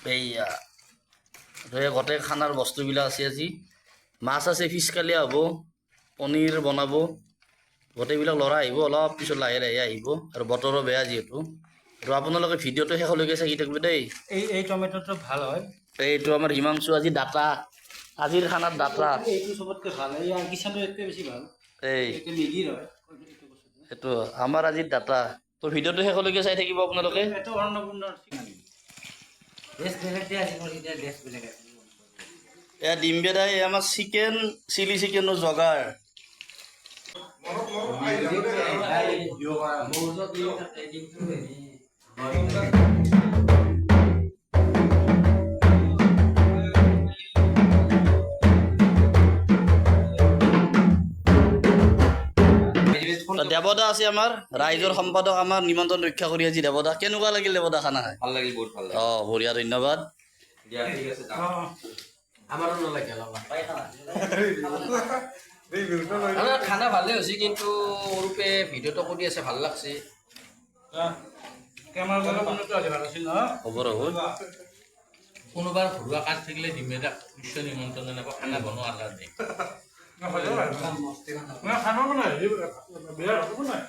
এইয়া গোটেই খানাৰ বস্তুবিলাক আছে আজি মাছ আছে ফিছ কালি হ'ব পনীৰ বনাব গোটেইবিলাক ল'ৰা আহিব অলপ পিছত লাহে লাহে আহিব আৰু বতৰো বেয়া যিহেতু আৰু আপোনালোকে ভিডিঅ'টো শেষলৈকে চাই থাকিব দেই এই টমেটোটো ভাল হয় এইটো আমাৰ হিমাংশু আজি ডাটা আজিৰ খানাত ডাটা এইটো চবতকৈ ভাল এই কিষাণটোতকৈ বেছি ভাল এই এইটো মেগীৰ হয় এইটো আমাৰ আজিৰ ডাটা তো ভিডিঅ'টো শেষলৈকে চাই থাকিব আপোনালোকে এইটো অন্নপূৰ্ণা ড্ৰেছ বেলেগ দিয়া আছে মোৰ এতিয়া ড্ৰেছ বেলেগ আছে এয়া ডিম বেদাই আমাৰ চিকেন চিলি চিকেনৰ জগাৰ দেৱদা আছে আমাৰ ৰাইজৰ সম্পাদক আমাৰ নিমন্ত্ৰণ ৰক্ষা কৰি আজি দেৱদা কেনেকুৱা লাগিল দেৱদা খানা খাই ভাল লাগিল বহুত ভাল অঁ বঢ়িয়া ধন্যবাদ দিয়া ঠিক আছে আমাৰো নালাগে অলপ খানা ভালে হৈছে কিন্তু ৰূপে ভিডিঅ'টো কৰি আছে ভাল লাগছে কেমেৰা কোনটো আজি ভাল আছিল ন হ'ব ৰ'ব কোনোবাৰ ঘৰুৱা কাজ থাকিলে দিমে নিশ্চয় নিমন্ত্ৰণ জনাব খানা বনোৱাৰ কাৰণে খানা মানে বেয়া হ'ব নাই